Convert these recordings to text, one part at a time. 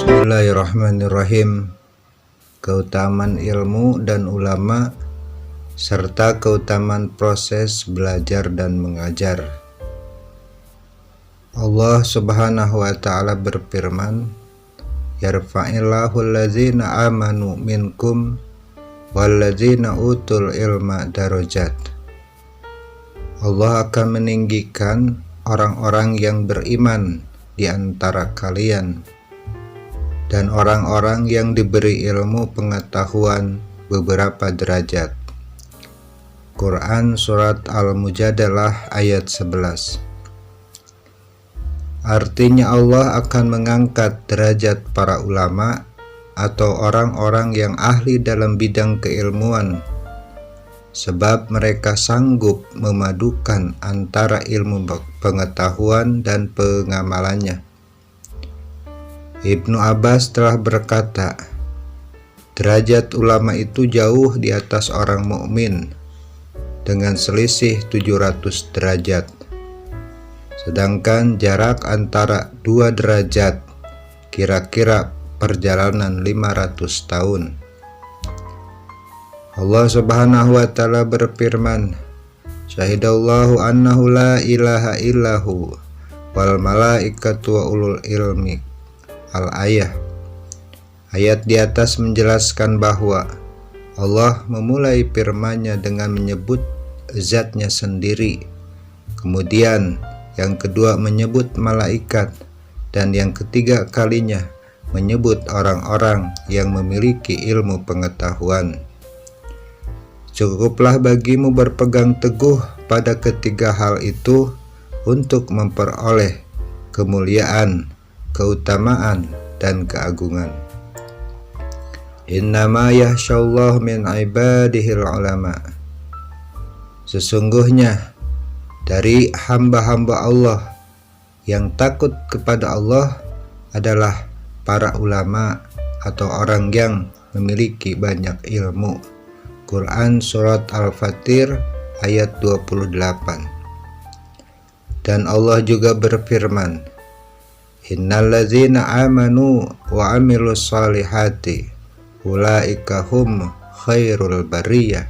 Bismillahirrahmanirrahim. Keutamaan ilmu dan ulama serta keutamaan proses belajar dan mengajar. Allah Subhanahu wa taala berfirman, "Yarfa'illahu allazina amanu minkum wallazina utul ilma darajat." Allah akan meninggikan orang-orang yang beriman di antara kalian dan orang-orang yang diberi ilmu pengetahuan beberapa derajat. Quran Surat Al-Mujadalah ayat 11. Artinya Allah akan mengangkat derajat para ulama atau orang-orang yang ahli dalam bidang keilmuan, sebab mereka sanggup memadukan antara ilmu pengetahuan dan pengamalannya. Ibnu Abbas telah berkata, derajat ulama itu jauh di atas orang mukmin dengan selisih 700 derajat. Sedangkan jarak antara dua derajat kira-kira perjalanan 500 tahun. Allah Subhanahu wa taala berfirman, "Syahidallahu annahu la ilaha illahu wal malaikatu wa ulul ilmi." Al-Ayah. Ayat di atas menjelaskan bahwa Allah memulai firman-Nya dengan menyebut zatnya sendiri, kemudian yang kedua menyebut malaikat, dan yang ketiga kalinya menyebut orang-orang yang memiliki ilmu pengetahuan. Cukuplah bagimu berpegang teguh pada ketiga hal itu untuk memperoleh kemuliaan, keutamaan, dan keagungan. Innama yakhshallahu min ibadihil ulama. Sesungguhnya dari hamba-hamba Allah yang takut kepada Allah adalah para ulama atau orang yang memiliki banyak ilmu. Quran Surat Al-Fatir ayat 28. Dan Allah juga berfirman, "Innallazina amanu wa amilus solihati ulaika hum khairul bariyah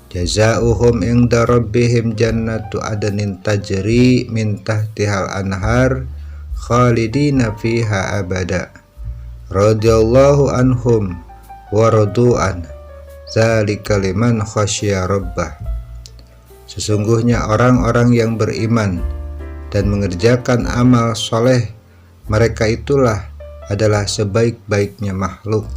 jazaohum inda rabbihim jannatu adnin tajri min tahtihal anhar khalidina fiha abada radhiyallahu anhum wa radu'an dzalika liman khasyiya rabbah." Sesungguhnya orang-orang yang beriman dan mengerjakan amal soleh, mereka itulah adalah sebaik-baiknya makhluk.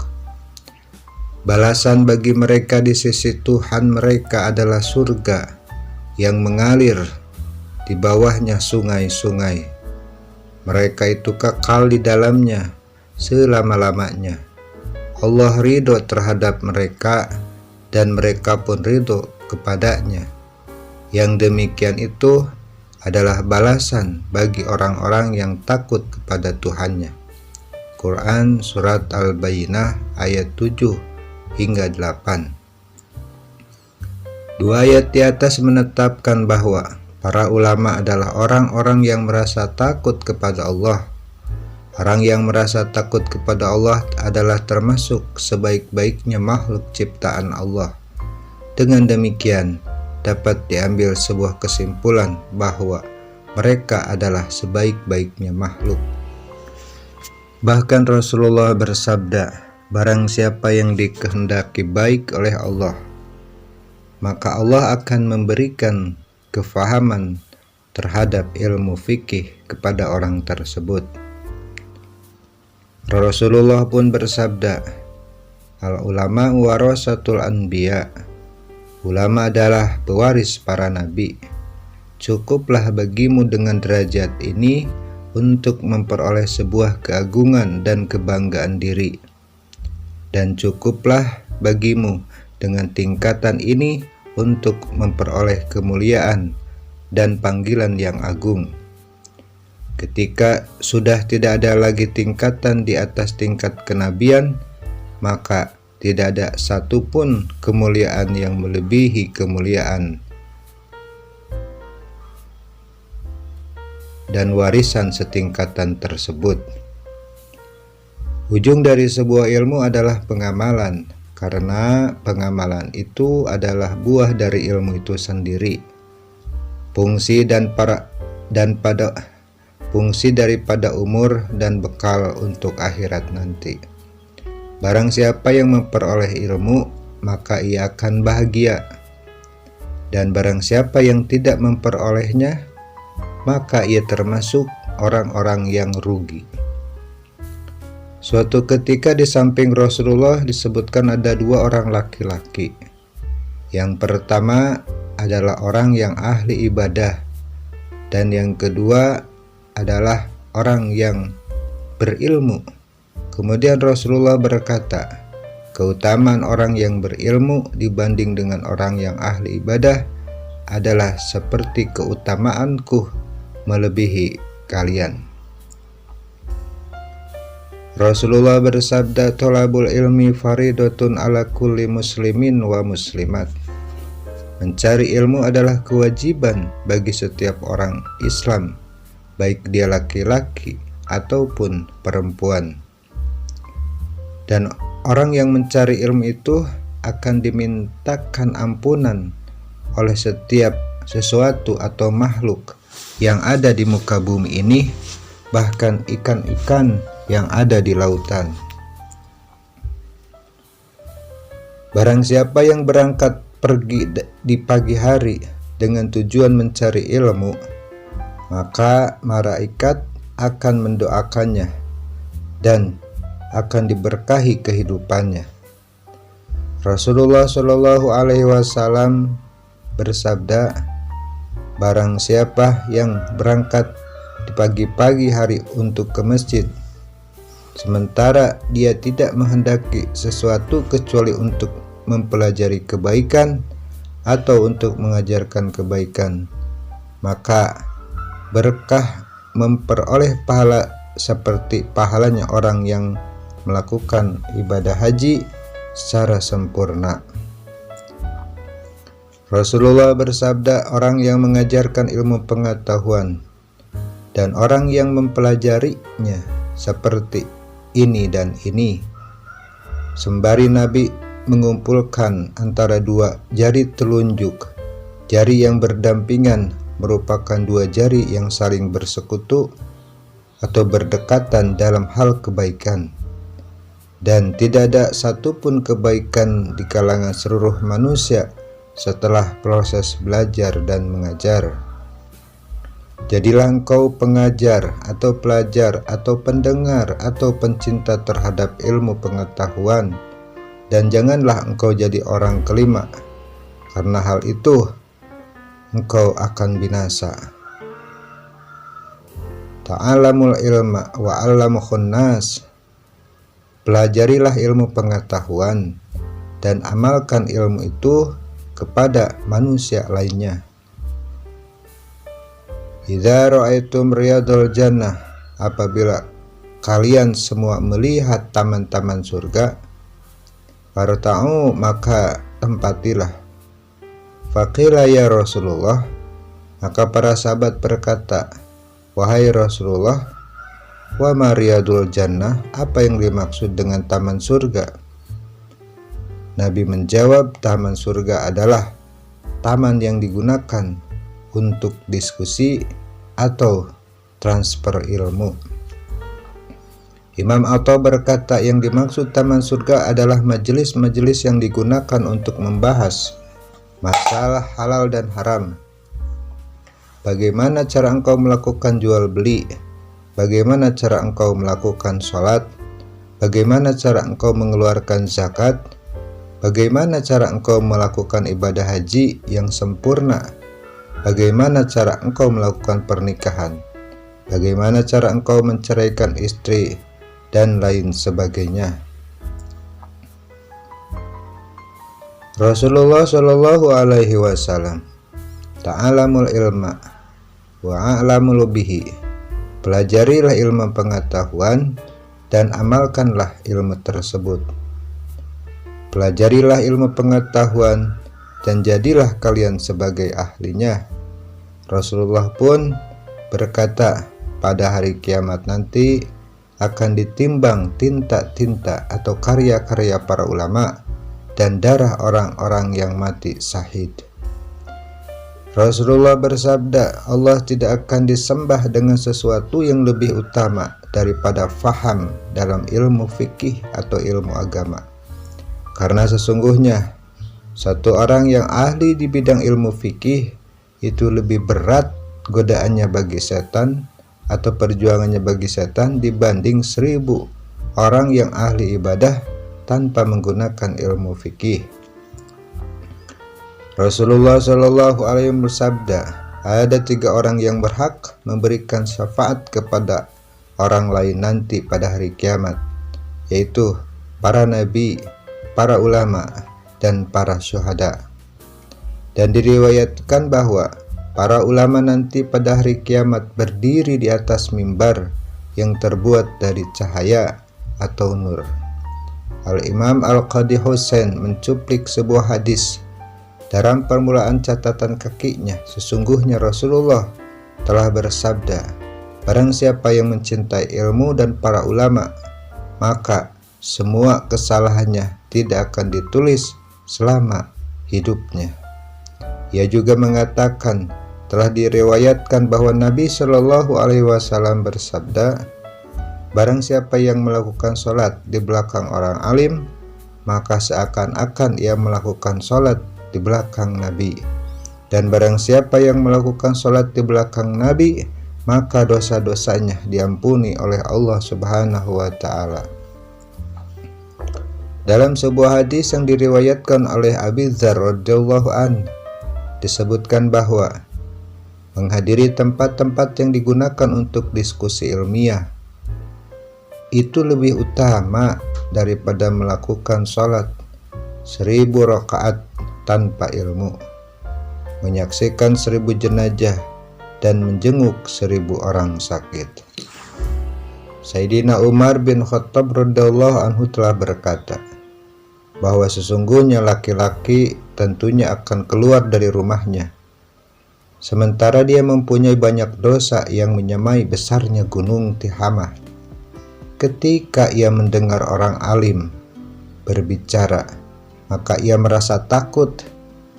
Balasan bagi mereka di sisi Tuhan mereka adalah surga yang mengalir di bawahnya sungai-sungai. Mereka itu kekal di dalamnya selama-lamanya. Allah ridho terhadap mereka dan mereka pun ridho kepadanya. Yang demikian itu adalah balasan bagi orang-orang yang takut kepada Tuhannya. Quran Surat Al-Bayyinah ayat 7 hingga 8. Dua ayat di atas menetapkan bahwa para ulama adalah orang-orang yang merasa takut kepada Allah. Orang yang merasa takut kepada Allah adalah termasuk sebaik-baiknya makhluk ciptaan Allah. Dengan demikian, dapat diambil sebuah kesimpulan bahwa mereka adalah sebaik-baiknya makhluk. Bahkan Rasulullah bersabda, barang siapa yang dikehendaki baik oleh Allah, maka Allah akan memberikan kefahaman terhadap ilmu fikih kepada orang tersebut. Rasulullah pun bersabda, "Al-ulama warasatul anbiya." Ulama adalah pewaris para nabi. Cukuplah bagimu dengan derajat ini untuk memperoleh sebuah keagungan dan kebanggaan diri. Dan cukuplah bagimu dengan tingkatan ini untuk memperoleh kemuliaan dan panggilan yang agung. Ketika sudah tidak ada lagi tingkatan di atas tingkat kenabian, maka tidak ada satupun kemuliaan yang melebihi kemuliaan dan warisan setingkatan tersebut. Ujung dari sebuah ilmu adalah pengamalan, karena pengamalan itu adalah buah dari ilmu itu sendiri. Fungsi daripada umur dan bekal untuk akhirat nanti. Barang siapa yang memperoleh ilmu, maka ia akan bahagia. Dan barang siapa yang tidak memperolehnya, maka ia termasuk orang-orang yang rugi. Suatu ketika di samping Rasulullah disebutkan ada dua orang laki-laki. Yang pertama adalah orang yang ahli ibadah, dan yang kedua adalah orang yang berilmu. Kemudian Rasulullah berkata, keutamaan orang yang berilmu dibanding dengan orang yang ahli ibadah adalah seperti keutamaanku melebihi kalian. Rasulullah bersabda, thalabul ilmi faridatun ala kulli muslimin wa muslimat. Mencari ilmu adalah kewajiban bagi setiap orang Islam, baik dia laki-laki ataupun perempuan. Dan orang yang mencari ilmu itu akan dimintakan ampunan oleh setiap sesuatu atau makhluk yang ada di muka bumi ini, bahkan ikan-ikan yang ada di lautan. Barang siapa yang berangkat pergi di pagi hari dengan tujuan mencari ilmu, maka malaikat akan mendoakannya dan akan diberkahi kehidupannya. Rasulullah Shallallahu Alaihi Wasallam bersabda, barang siapa yang berangkat di pagi-pagi hari untuk ke masjid, sementara dia tidak menghendaki sesuatu kecuali untuk mempelajari kebaikan atau untuk mengajarkan kebaikan, maka berkah memperoleh pahala seperti pahalanya orang yang melakukan ibadah haji secara sempurna. Rasulullah bersabda, orang yang mengajarkan ilmu pengetahuan dan orang yang mempelajarinya seperti ini dan ini, sembari Nabi mengumpulkan antara dua jari telunjuk. Jari yang berdampingan merupakan dua jari yang saling bersekutu atau berdekatan dalam hal kebaikan, dan tidak ada satupun kebaikan di kalangan seluruh manusia setelah proses belajar dan mengajar. Jadilah engkau pengajar atau pelajar atau pendengar atau pencinta terhadap ilmu pengetahuan, dan janganlah engkau jadi orang kelima, karena hal itu engkau akan binasa. Ta'alamul ilma wa 'allamuhun nas. Pelajarilah ilmu pengetahuan dan amalkan ilmu itu kepada manusia lainnya. Idza ra'aitum riyadul jannah, apabila kalian semua melihat taman-taman surga, farta'u, maka tempatilah. Faqila ya Rasulullah, maka para sahabat berkata, wahai Rasulullah, wa ma riyadul jannah, apa yang dimaksud dengan taman surga? Nabi menjawab, taman surga adalah taman yang digunakan untuk diskusi atau transfer ilmu. Imam Atha berkata, yang dimaksud taman surga adalah majelis-majelis yang digunakan untuk membahas masalah halal dan haram. Bagaimana cara engkau melakukan jual beli? Bagaimana cara engkau melakukan sholat? Bagaimana cara engkau mengeluarkan zakat? Bagaimana cara engkau melakukan ibadah haji yang sempurna? Bagaimana cara engkau melakukan pernikahan? Bagaimana cara engkau menceraikan istri? Dan lain sebagainya. Rasulullah Shallallahu Alaihi Wasallam, ta'alamul ilma wa a'lamul bihi. Pelajarilah ilmu pengetahuan dan amalkanlah ilmu tersebut. Pelajarilah ilmu pengetahuan dan jadilah kalian sebagai ahlinya. Rasulullah pun berkata, pada hari kiamat nanti akan ditimbang tinta-tinta atau karya-karya para ulama dan darah orang-orang yang mati syahid. Rasulullah bersabda, Allah tidak akan disembah dengan sesuatu yang lebih utama daripada faham dalam ilmu fikih atau ilmu agama. Karena sesungguhnya satu orang yang ahli di bidang ilmu fikih itu lebih berat godaannya bagi setan atau perjuangannya bagi setan dibanding 1000 orang yang ahli ibadah tanpa menggunakan ilmu fikih. Rasulullah Shallallahu Alaihi Wasallam bersabda, ada 3 orang yang berhak memberikan syafaat kepada orang lain nanti pada hari kiamat, yaitu para nabi, para ulama, dan para syuhada. Dan diriwayatkan bahwa para ulama nanti pada hari kiamat berdiri di atas mimbar yang terbuat dari cahaya atau nur. Al-Imam Al-Qadi Husain mencuplik sebuah hadis dalam permulaan catatan kakinya. Sesungguhnya Rasulullah telah bersabda, barang siapa yang mencintai ilmu dan para ulama, maka semua kesalahannya tidak akan ditulis selama hidupnya. Ia juga mengatakan, telah diriwayatkan bahwa Nabi Shallallahu Alaihi Wasallam bersabda, barang siapa yang melakukan sholat di belakang orang alim, maka seakan-akan ia melakukan sholat di belakang Nabi. Dan barang siapa yang melakukan sholat di belakang Nabi, maka dosa-dosanya diampuni oleh Allah Subhanahu wa Ta'ala. Dalam sebuah hadis yang diriwayatkan oleh Abi Dzar radhiyallahu an, disebutkan bahwa menghadiri tempat-tempat yang digunakan untuk diskusi ilmiah itu lebih utama daripada melakukan sholat 1000 rakaat tanpa ilmu, menyaksikan 1000 jenazah, dan menjenguk 1000 orang sakit. Sayyidina Umar bin Khattab radhiyallahu anhu telah berkata bahwa sesungguhnya laki-laki tentunya akan keluar dari rumahnya sementara dia mempunyai banyak dosa yang menyamai besarnya gunung Tihamah. Ketika ia mendengar orang alim berbicara, maka ia merasa takut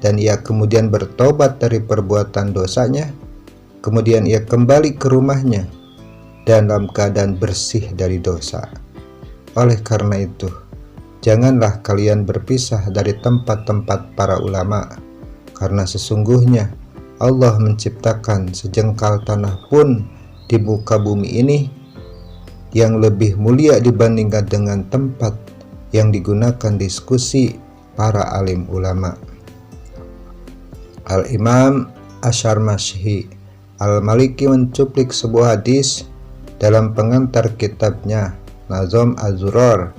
dan ia kemudian bertobat dari perbuatan dosanya. Kemudian ia kembali ke rumahnya dalam keadaan bersih dari dosa. Oleh karena itu, janganlah kalian berpisah dari tempat-tempat para ulama, karena sesungguhnya Allah menciptakan sejengkal tanah pun di muka bumi ini yang lebih mulia dibandingkan dengan tempat yang digunakan diskusi para alim ulama. Al-Imam Asy'armasyhi Al-Maliki mencuplik sebuah hadis dalam pengantar kitabnya Nazm Az-Zurar.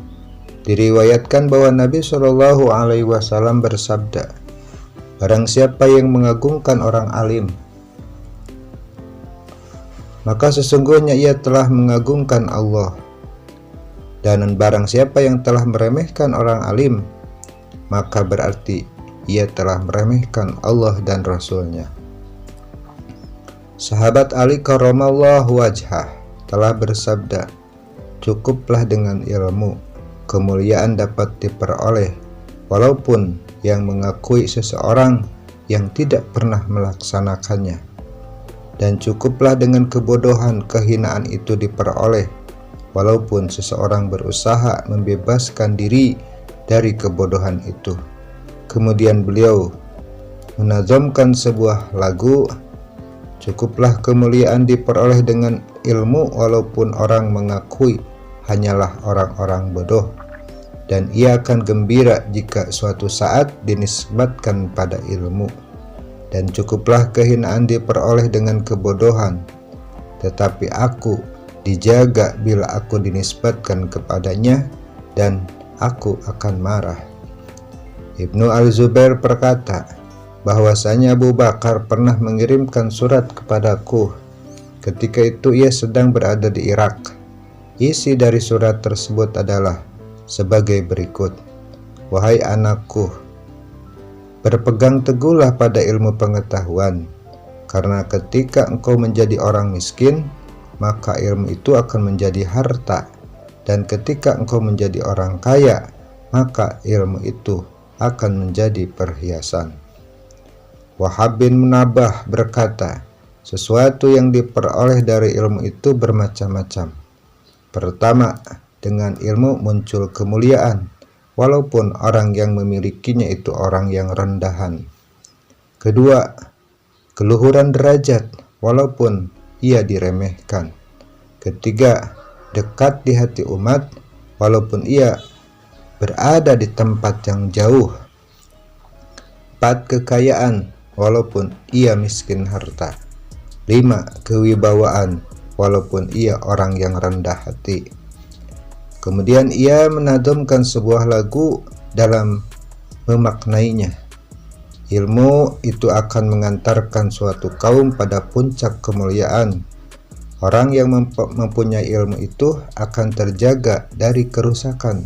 Diriwayatkan bahwa Nabi Shallallahu Alaihi Wasallam bersabda, barang siapa yang mengagungkan orang alim, maka sesungguhnya ia telah mengagungkan Allah. Dan barang siapa yang telah meremehkan orang alim, maka berarti ia telah meremehkan Allah dan Rasul-Nya. Sahabat Ali karramallahu wajhah telah bersabda, cukuplah dengan ilmu, kemuliaan dapat diperoleh walaupun yang mengakui seseorang yang tidak pernah melaksanakannya, dan cukuplah dengan kebodohan kehinaan itu diperoleh walaupun seseorang berusaha membebaskan diri dari kebodohan itu. Kemudian beliau menazamkan sebuah lagu, cukuplah kemuliaan diperoleh dengan ilmu walaupun orang mengakui hanyalah orang-orang bodoh, dan ia akan gembira jika suatu saat dinisbatkan pada ilmu. Dan cukuplah kehinaan diperoleh dengan kebodohan, tetapi aku dijaga bila aku dinisbatkan kepadanya, dan aku akan marah. Ibnu Al-Zubair berkata bahwasanya Abu Bakar pernah mengirimkan surat kepadaku. Ketika itu ia sedang berada di Irak. Isi dari surat tersebut adalah sebagai berikut: wahai anakku, berpegang teguhlah pada ilmu pengetahuan, karena ketika engkau menjadi orang miskin, maka ilmu itu akan menjadi harta. Dan ketika engkau menjadi orang kaya, maka ilmu itu akan menjadi perhiasan. Wahab bin Munabah berkata, sesuatu yang diperoleh dari ilmu itu bermacam-macam. Pertama, dengan ilmu muncul kemuliaan, walaupun orang yang memilikinya itu orang yang rendahan. Kedua, keluhuran derajat, walaupun ia diremehkan. Ketiga, dekat di hati umat, walaupun ia berada di tempat yang jauh. 4, kekayaan, walaupun ia miskin harta. 5, kewibawaan, walaupun ia orang yang rendah hati. Kemudian ia menadamkan sebuah lagu dalam memaknainya. Ilmu itu akan mengantarkan suatu kaum pada puncak kemuliaan. Orang yang mempunyai ilmu itu akan terjaga dari kerusakan.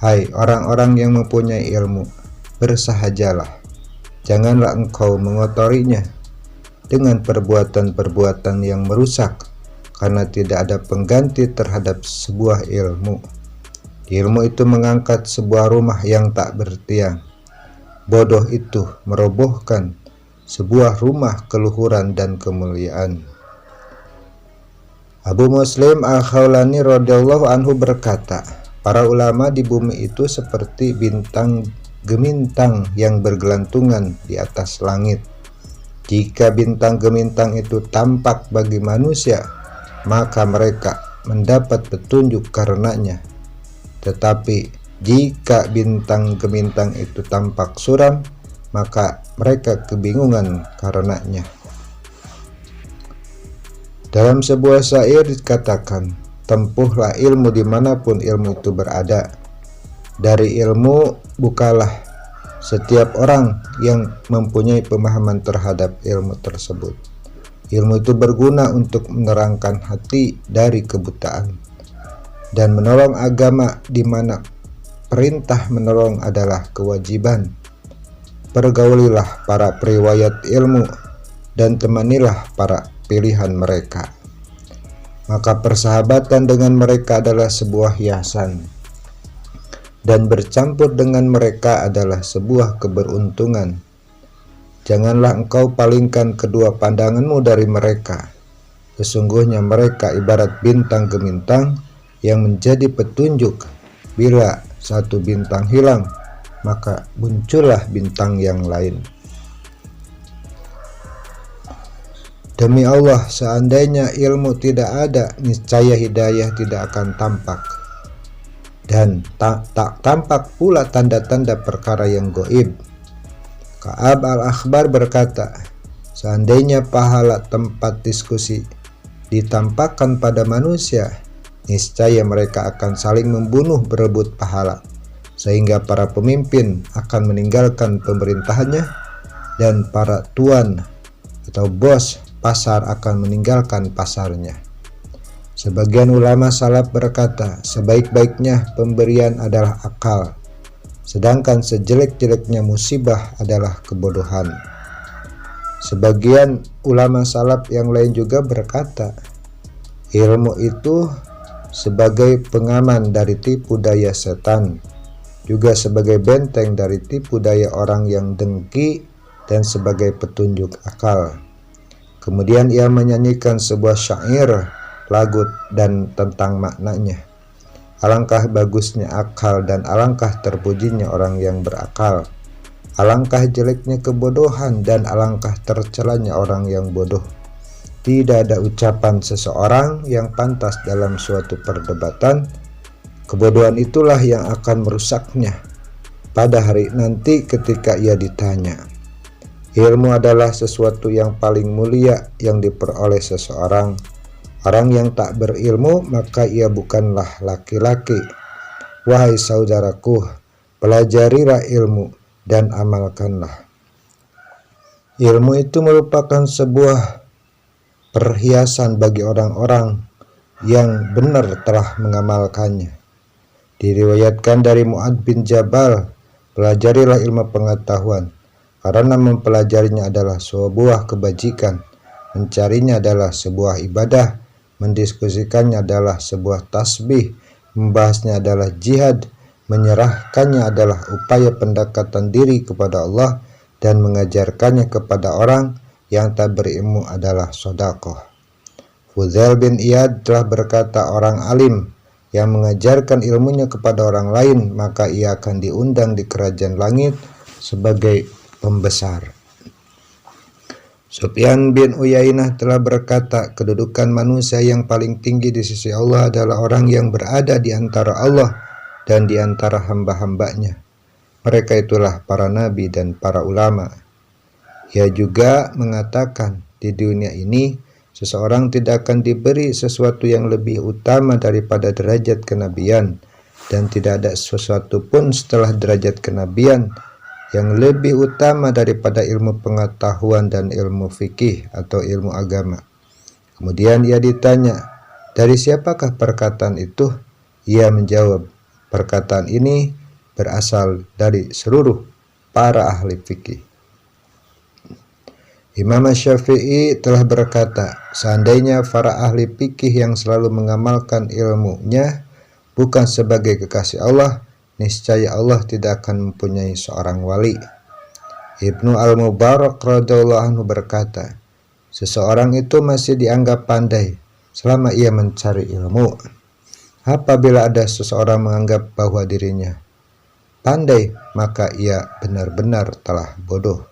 Hai orang-orang yang mempunyai ilmu, bersahajalah. Janganlah engkau mengotorinya dengan perbuatan-perbuatan yang merusak, karena tidak ada pengganti terhadap sebuah ilmu. Ilmu itu mengangkat sebuah rumah yang tak bertiang. Bodoh itu merobohkan sebuah rumah keluhuran dan kemuliaan. Abu Muslim Al-Khawlani radhiyallahu anhu berkata, para ulama di bumi itu seperti bintang gemintang yang bergelantungan di atas langit. Jika bintang gemintang itu tampak bagi manusia, maka mereka mendapat petunjuk karenanya. Tetapi jika bintang gemintang itu tampak suram, maka mereka kebingungan karenanya. Dalam sebuah syair dikatakan, tempuhlah ilmu dimanapun ilmu itu berada. Dari ilmu bukalah setiap orang yang mempunyai pemahaman terhadap ilmu tersebut. Ilmu itu berguna untuk menerangkan hati dari kebutaan dan menolong agama di mana perintah menolong adalah kewajiban. Pergaulilah para periwayat ilmu dan temanilah para pilihan mereka. Maka persahabatan dengan mereka adalah sebuah hiasan, dan bercampur dengan mereka adalah sebuah keberuntungan. Janganlah engkau palingkan kedua pandanganmu dari mereka. Sesungguhnya mereka ibarat bintang gemintang yang menjadi petunjuk. Bila satu bintang hilang, maka muncullah bintang yang lain. Demi Allah, seandainya ilmu tidak ada, niscaya hidayah tidak akan tampak. Dan tak tampak pula tanda-tanda perkara yang gaib. Ka'ab al-Akhbar berkata, seandainya pahala tempat diskusi ditampakkan pada manusia, niscaya mereka akan saling membunuh berebut pahala, sehingga para pemimpin akan meninggalkan pemerintahannya dan para tuan atau bos pasar akan meninggalkan pasarnya. Sebagian ulama salaf berkata, sebaik-baiknya pemberian adalah akal, sedangkan sejelek-jeleknya musibah adalah kebodohan. Sebagian ulama salaf yang lain juga berkata, ilmu itu sebagai pengaman dari tipu daya setan, juga sebagai benteng dari tipu daya orang yang dengki, dan sebagai petunjuk akal. Kemudian ia menyanyikan sebuah syair, lagu dan tentang maknanya. Alangkah bagusnya akal dan alangkah terpujinya orang yang berakal. Alangkah jeleknya kebodohan dan alangkah tercelanya orang yang bodoh. Tidak ada ucapan seseorang yang pantas dalam suatu perdebatan. Kebodohan itulah yang akan merusaknya pada hari nanti ketika ia ditanya. Ilmu adalah sesuatu yang paling mulia yang diperoleh seseorang. Orang yang tak berilmu, maka ia bukanlah laki-laki. Wahai saudaraku, pelajarilah ilmu dan amalkanlah. Ilmu itu merupakan sebuah perhiasan bagi orang-orang yang benar telah mengamalkannya. Diriwayatkan dari Mu'adz bin Jabal, pelajarilah ilmu pengetahuan, karena mempelajarinya adalah sebuah kebajikan, mencarinya adalah sebuah ibadah, mendiskusikannya adalah sebuah tasbih, membahasnya adalah jihad, menyerahkannya adalah upaya pendekatan diri kepada Allah, dan mengajarkannya kepada orang yang tak berilmu adalah sedekah. Fudail bin Iyad telah berkata, orang alim yang mengajarkan ilmunya kepada orang lain, maka ia akan diundang di kerajaan langit sebagai pembesar. Sufyan bin Uyainah telah berkata, kedudukan manusia yang paling tinggi di sisi Allah adalah orang yang berada di antara Allah dan di antara hamba-hambanya. Mereka itulah para nabi dan para ulama. Ia juga mengatakan, di dunia ini seseorang tidak akan diberi sesuatu yang lebih utama daripada derajat kenabian, dan tidak ada sesuatu pun setelah derajat kenabian yang lebih utama daripada ilmu pengetahuan dan ilmu fikih atau ilmu agama. Kemudian ia ditanya, dari siapakah perkataan itu? Ia menjawab, perkataan ini berasal dari seluruh para ahli fikih. Imam Syafi'i telah berkata, seandainya para ahli fikih yang selalu mengamalkan ilmunya bukan sebagai kekasih Allah, niscaya Allah tidak akan mempunyai seorang wali. Ibnu Al-Mubarak radhiyallahu anhu berkata, seseorang itu masih dianggap pandai selama ia mencari ilmu. Apabila ada seseorang menganggap bahwa dirinya pandai, maka ia benar-benar telah bodoh.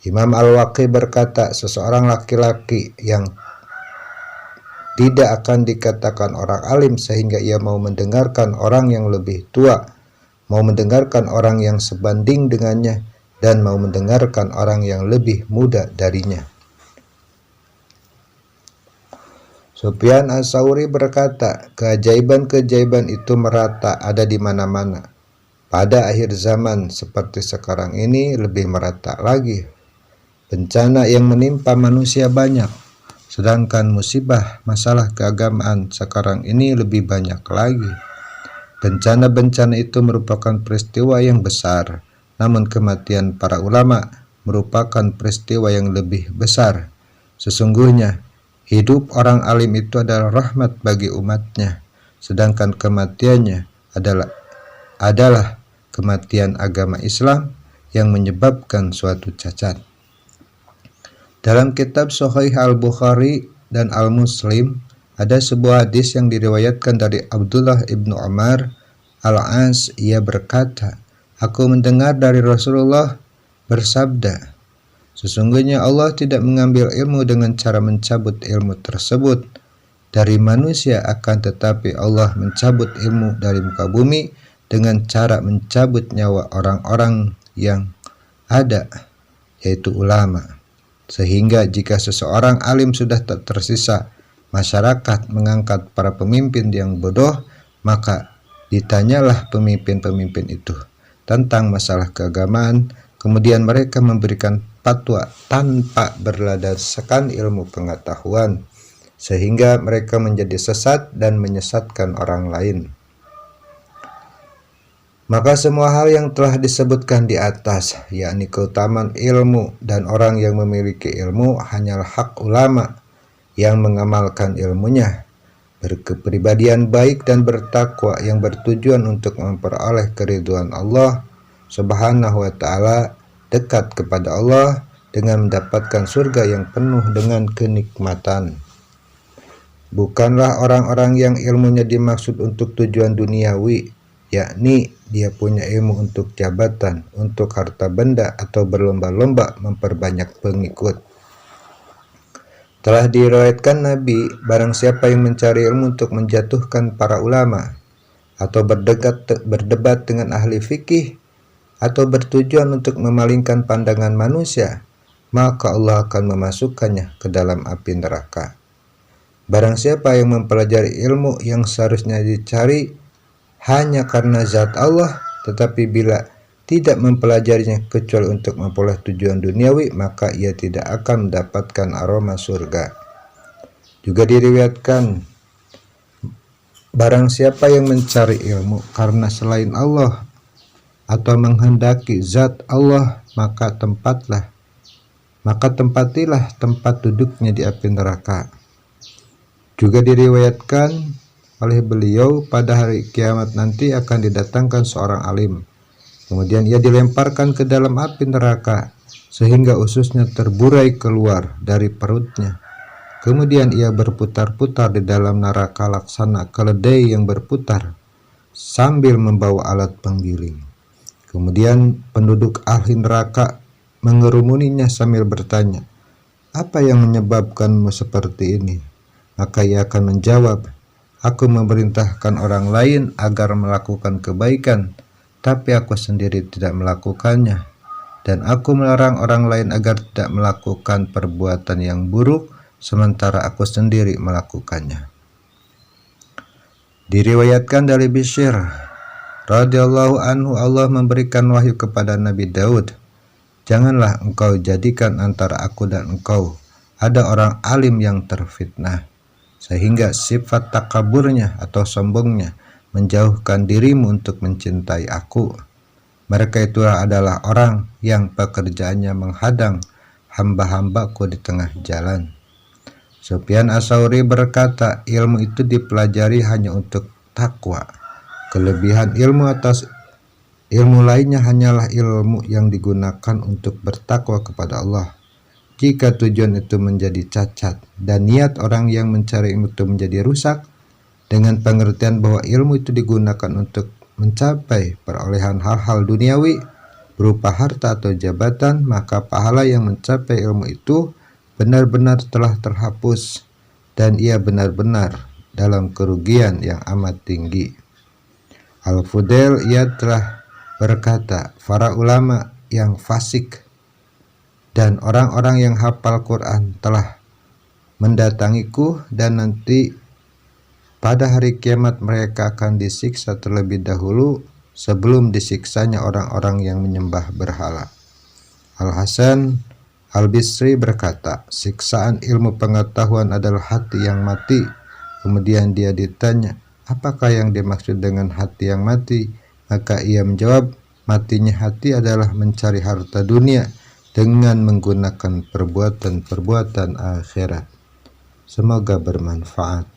Imam Al-Waqi berkata, seseorang laki-laki yang tidak akan dikatakan orang alim sehingga ia mau mendengarkan orang yang lebih tua, mau mendengarkan orang yang sebanding dengannya, dan mau mendengarkan orang yang lebih muda darinya. Sufyan Ats-Tsauri berkata, keajaiban-keajaiban itu merata ada di mana-mana. Pada akhir zaman seperti sekarang ini lebih merata lagi. Bencana yang menimpa manusia banyak, sedangkan musibah masalah keagamaan sekarang ini lebih banyak lagi. Bencana-bencana itu merupakan peristiwa yang besar, namun kematian para ulama merupakan peristiwa yang lebih besar. Sesungguhnya, hidup orang alim itu adalah rahmat bagi umatnya, sedangkan kematiannya adalah kematian agama Islam yang menyebabkan suatu cacat. Dalam kitab Sahih Al-Bukhari dan Al-Muslim, ada sebuah hadis yang diriwayatkan dari Abdullah ibnu Umar Al-As. Ia berkata, aku mendengar dari Rasulullah bersabda, sesungguhnya Allah tidak mengambil ilmu dengan cara mencabut ilmu tersebut dari manusia, akan tetapi Allah mencabut ilmu dari muka bumi dengan cara mencabut nyawa orang-orang yang ada, yaitu ulama. Sehingga jika seseorang alim sudah tak tersisa, masyarakat mengangkat para pemimpin yang bodoh, maka ditanyalah pemimpin-pemimpin itu tentang masalah keagamaan, kemudian mereka memberikan fatwa tanpa berlandaskan ilmu pengetahuan, sehingga mereka menjadi sesat dan menyesatkan orang lain. Maka semua hal yang telah disebutkan di atas, yakni keutamaan ilmu dan orang yang memiliki ilmu, hanyalah hak ulama yang mengamalkan ilmunya, berkepribadian baik dan bertakwa yang bertujuan untuk memperoleh keridhaan Allah Subhanahu wa Ta'ala, dekat kepada Allah dengan mendapatkan surga yang penuh dengan kenikmatan. Bukanlah orang-orang yang ilmunya dimaksud untuk tujuan duniawi, yakni dia punya ilmu untuk jabatan, untuk harta benda, atau berlomba-lomba memperbanyak pengikut. Telah diriwayatkan Nabi, barang siapa yang mencari ilmu untuk menjatuhkan para ulama, atau berdebat dengan ahli fikih, atau bertujuan untuk memalingkan pandangan manusia, maka Allah akan memasukkannya ke dalam api neraka. Barang siapa yang mempelajari ilmu yang seharusnya dicari hanya karena zat Allah, tetapi bila tidak mempelajarinya kecuali untuk memperoleh tujuan duniawi, maka ia tidak akan mendapatkan aroma surga. Juga diriwayatkan, barang siapa yang mencari ilmu karena selain Allah atau menghendaki zat Allah, maka tempatilah tempat duduknya di api neraka. Juga diriwayatkan oleh beliau pada hari kiamat nanti akan didatangkan seorang alim. Kemudian ia dilemparkan ke dalam api neraka sehingga ususnya terburai keluar dari perutnya. Kemudian ia berputar-putar di dalam neraka laksana keledai yang berputar sambil membawa alat penggiling. Kemudian penduduk ahli neraka mengerumuninya sambil bertanya, "Apa yang menyebabkanmu seperti ini?" Maka ia akan menjawab, "Aku memerintahkan orang lain agar melakukan kebaikan, tapi aku sendiri tidak melakukannya. Dan aku melarang orang lain agar tidak melakukan perbuatan yang buruk, sementara aku sendiri melakukannya." Diriwayatkan dari Bishr radhiyallahu anhu, Allah memberikan wahyu kepada Nabi Daud, "Janganlah engkau jadikan antara aku dan engkau ada orang alim yang terfitnah, sehingga sifat takaburnya atau sombongnya menjauhkan dirimu untuk mencintai aku. Mereka itu adalah orang yang pekerjaannya menghadang hamba-hambaku di tengah jalan." Sufyan Ats-Tsauri berkata, ilmu itu dipelajari hanya untuk takwa. Kelebihan ilmu atas ilmu lainnya hanyalah ilmu yang digunakan untuk bertakwa kepada Allah. Jika tujuan itu menjadi cacat dan niat orang yang mencari ilmu itu menjadi rusak, dengan pengertian bahwa ilmu itu digunakan untuk mencapai perolehan hal-hal duniawi berupa harta atau jabatan, maka pahala yang mencapai ilmu itu benar-benar telah terhapus dan ia benar-benar dalam kerugian yang amat tinggi. Al-Fudail ia telah berkata, para ulama yang fasik dan orang-orang yang hafal Quran telah mendatangiku, dan nanti pada hari kiamat mereka akan disiksa terlebih dahulu sebelum disiksanya orang-orang yang menyembah berhala. Al-Hasan Al-Bisri berkata, siksaan ilmu pengetahuan adalah hati yang mati. Kemudian dia ditanya, apakah yang dimaksud dengan hati yang mati? Maka ia menjawab, matinya hati adalah mencari harta dunia dengan menggunakan perbuatan-perbuatan akhirat. Semoga bermanfaat.